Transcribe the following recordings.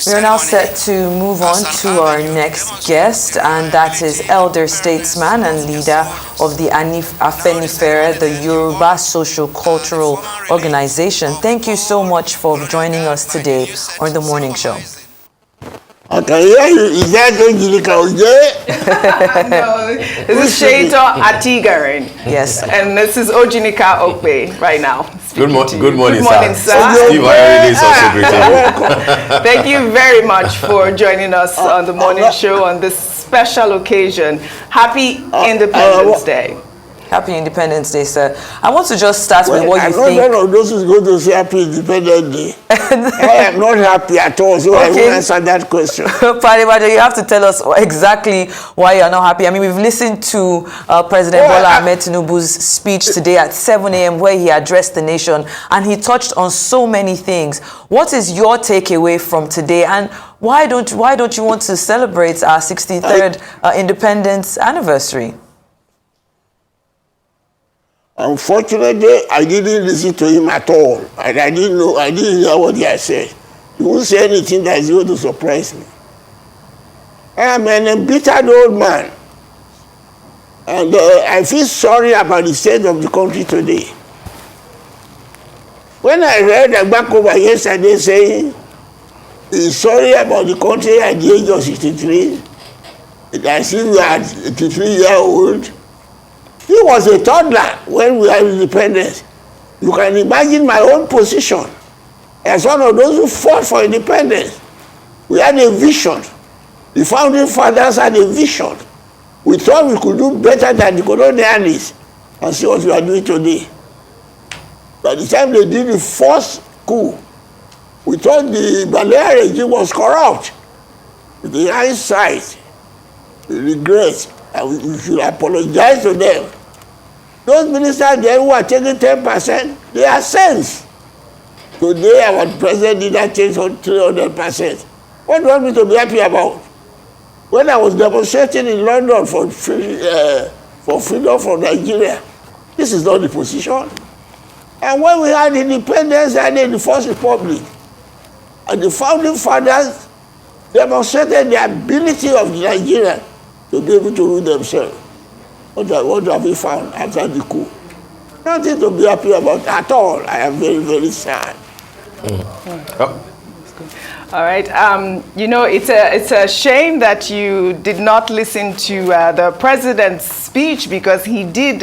We are now set to move on to our next guest, and that is elder statesman and leader of the Afenifere, the Yoruba Social Cultural Organization. Thank you so much for joining us today on The Morning Show. I can hear you. Is that Angelica Oje? No, this is Shaito Atigarin. Yes. And this is Ojinika Okpe right now. Good morning, sir. Steve Ayeride is also greeting. Thank you very much for joining us on the morning show on this special occasion. Happy Independence Day. Happy Independence Day, sir. I want to just start with what you think. I'm not one of those who's going to say Happy Independence Day. I am not happy at all, so I will answer that question. Adebanjo, you have to tell us exactly why you're not happy. I mean, we've listened to President Bola Ahmed Tinubu's speech today at 7 a.m. where he addressed the nation, and he touched on so many things. What is your takeaway from today, and why don't you want to celebrate our 63rd independence anniversary? Unfortunately, I didn't listen to him at all. And I didn't hear what he had said. He won't say anything that is going to surprise me. I am an embittered old man. And I feel sorry about the state of the country today. When I read Adebanjo yesterday saying he's sorry about the country at the age of 63, as if we are 83-year-old, he was a toddler when we had independence. You can imagine my own position as one of those who fought for independence. We had a vision. The founding fathers had a vision. We thought we could do better than the colonialists, and see what we are doing today. By the time they did the first coup, we thought the Balearic regime was corrupt. With the hindsight, we regret, and we should apologize to them. Those ministers there who are taking 10%, they are saints. Today, our president did not change on 300%. What do you want me to be happy about? When I was demonstrating in London for freedom from Nigeria, this is not the position. And when we had independence and in the First Republic, and the founding fathers demonstrated the ability of Nigeria to be able to rule themselves. What have we found after the coup? Nothing to be happy about at all. I am very, very sad. All right. You know, it's a shame that you did not listen to the president's speech, because he did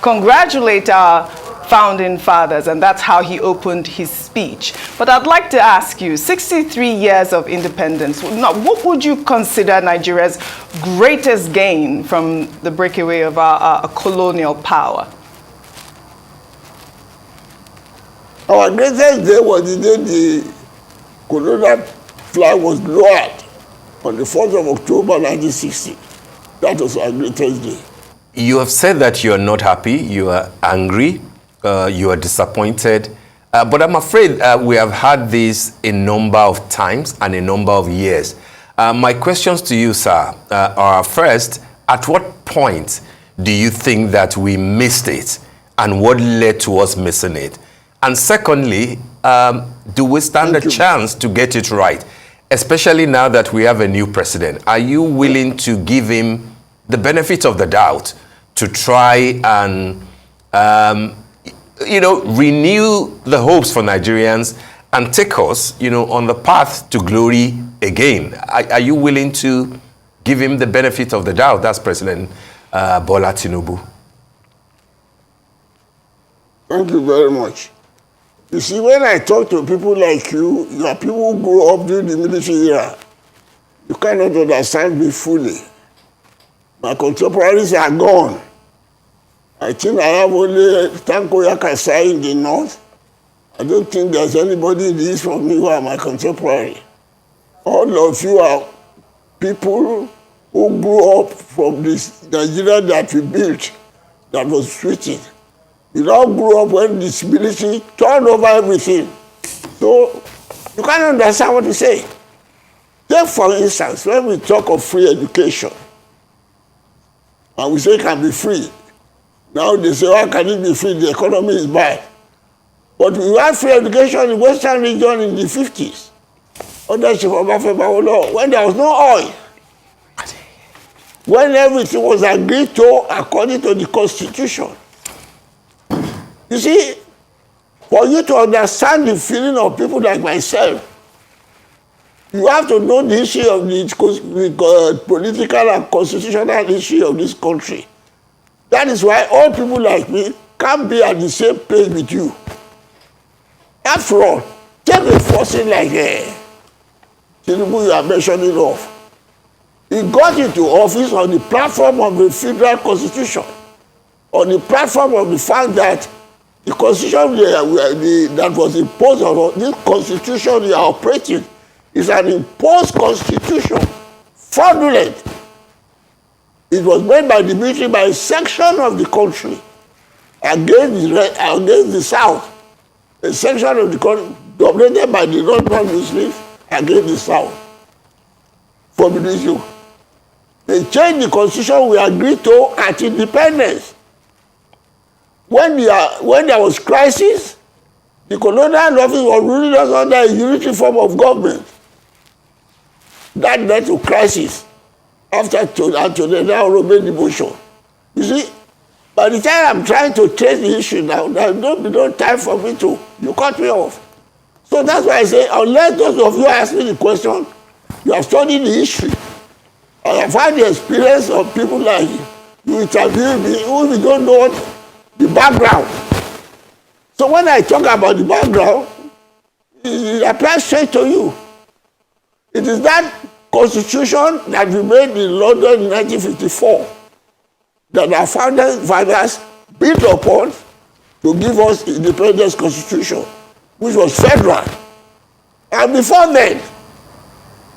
congratulate our founding fathers, and that's how he opened his speech. But I'd like to ask you, 63 years of independence, now, what would you consider Nigeria's greatest gain from the breakaway of our colonial power? Our greatest day was the day the colonial flag was lowered on the 4th of October 1960. That was our greatest day. You have said that you are not happy, you are angry, you are disappointed, but I'm afraid we have had this a number of times and a number of years. My questions to you, sir, are first, at what point do you think that we missed it, and what led to us missing it? And secondly, do we stand a chance to get it right, especially now that we have a new president? Are you willing to give him the benefit of the doubt to try and renew the hopes for Nigerians and take us, on the path to glory again? Are you willing to give him the benefit of the doubt? That's President Bola Tinubu. Thank you very much. You see, when I talk to people like you are people who grew up during the military era. You cannot understand me fully. My contemporaries are gone. I think I have only Tanko Yakasai in the north. I don't think there's anybody in the east from me who are my contemporary. All of you are people who grew up from this Nigeria that we built, that was switching. You all grew up when this military turned over everything. So you can't understand what to say. Take, for instance, when we talk of free education, and we say it can be free. Now they say, why can it be free? The economy is bad. But we had free education in the Western region in the 50s. under Chief Obafemi, when there was no oil, when everything was agreed to according to the Constitution. You see, for you to understand the feeling of people like myself, you have to know the issue of the political and constitutional issue of this country. That is why all people like me can't be at the same page with you. After all, take a person like Tinubu you are mentioning of. He got into office on the platform of the federal constitution, on the platform of the fact that the constitution that was imposed on this constitution we are operating is an imposed constitution, fraudulent. It was made by the military by a section of the country against the South. A section of the country dominated by the non-Muslims against the South. For the issue. They changed the constitution we agreed to at independence. When there was crisis, the colonial office was ruling us under a unitary form of government. That led to crisis after today now made the motion. You see, by the time I'm trying to trace the issue now, there's no time for me to, you cut me off. So that's why I say, unless those of you ask me the question, you have studied the history. I have had the experience of people like you interview me who we don't know the background. So when I talk about the background, it applies straight to you. It is that constitution that we made in London in 1954 that our fathers built upon to give us independence constitution, which was federal. And before then,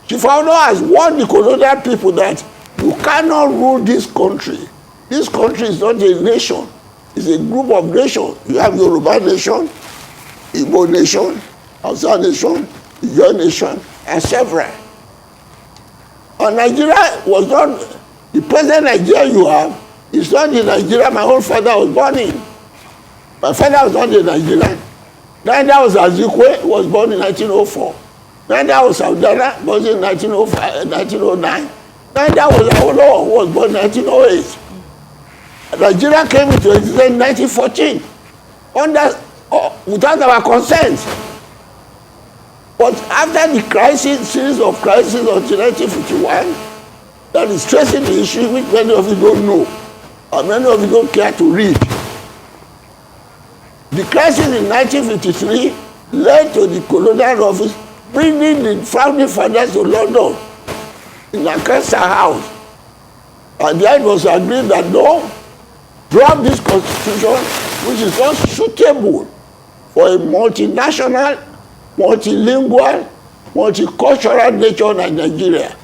Chief has warned the colonial people that you cannot rule this country. This country is not a nation. It's a group of nations. You have Yoruba nation, Igbo nation, Hausa nation, Ijaw nation, and several. And Nigeria was not, the present Nigeria you have, is not the Nigeria my own father was born in. My father was not a Nigerian. Neither was Azikwe, was born in 1904. Neither was Saudana, born in 1909. Neither was Awolowo, who was born in 1908. Nigeria came into existence in 1914 without our consent. But after the series of crises until 1951, that is tracing the issue which many of you don't know, and many of you don't care to read. The crisis in 1953 led to the colonial office bringing the founding fathers to London in Lancaster House. And then it was agreed that no, drop this constitution, which is not suitable for a multinational, multilingual, multicultural nation like Nigeria.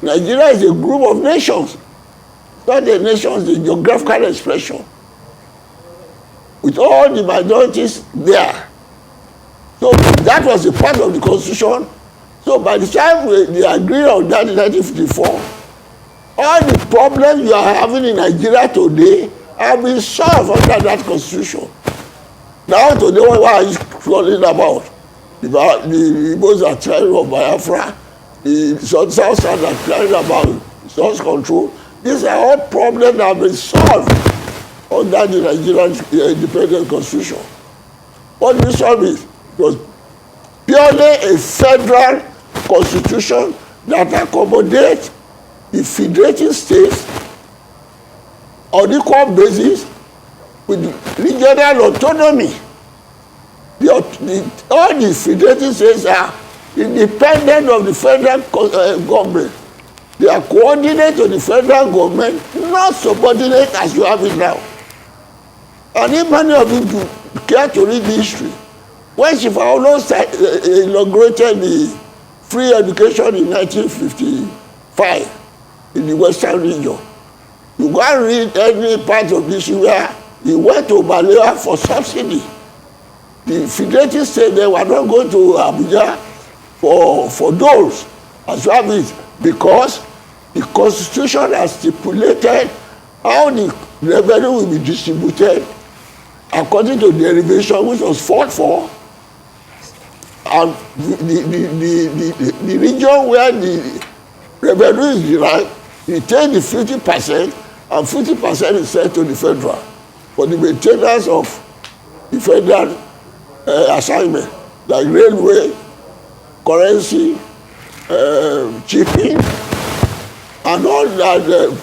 Nigeria is a group of nations, not a nation, it's a geographical expression, with all the minorities there. So that was a part of the constitution. So by the time they agreed on that in 1954, all the problems you are having in Nigeria today have been solved under that constitution. Now today, what are you calling about? The Igbos are trying of Biafra, the South Southern are trying about source control. These are all problems that have been solved under the Nigerian independent constitution. What do you solve it? It was purely a federal constitution that accommodates the federating states on equal basis with regional autonomy. All the federating states are independent of the federal government. They are coordinated to the federal government, not subordinate as you have it now. And if many of you care to read the history, when Chief inaugurated the free education in 1955 in the Western region, you go and read any part of this where he went to Balewa for subsidy. The federating state, they were not going to Abuja for those as well as because the constitution has stipulated how the revenue will be distributed according to derivation which was fought for And the region where the revenue is derived, you take the 50% and 50% is sent to the federal for the maintenance of the federal assignment, like railway, currency, shipping, and all that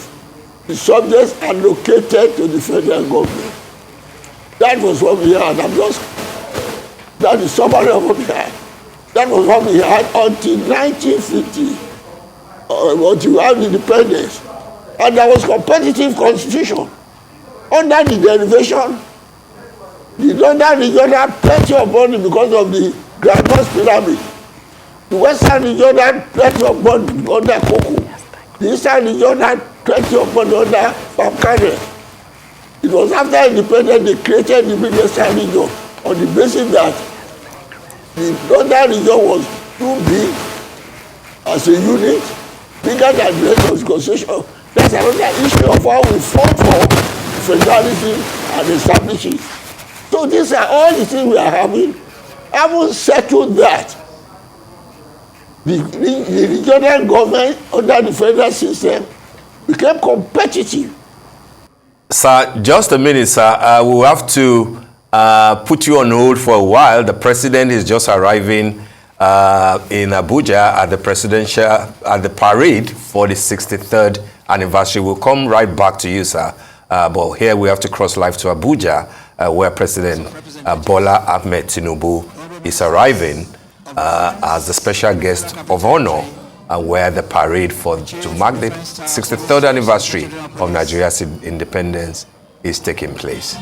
the subjects allocated to the federal government. That was what we had. That is summary of what we had. That was what we had until 1950, until we had independence. And there was competitive constitution. Under the derivation, the northern region had plenty of money because of the Granville pyramid. The western region had plenty of money under cocoa. The eastern region had plenty of money under palm kernel. It was after independence they created the Midwestern region on the basis that the northern region was too big as a unit, bigger than the rest of the constitution. That's another issue of how we fought for federalism and establishing. So these are all the things we are having. Haven't settled that. The regional government under the federal system became competitive. Sir, just a minute, sir. We'll have to put you on hold for a while. The president is just arriving in Abuja at the parade for the 63rd anniversary. We'll come right back to you, sir. But here we have to cross live to Abuja, where President Bola Ahmed Tinubu is arriving as the special guest of honor, where the parade to mark the 63rd anniversary of Nigeria's independence is taking place.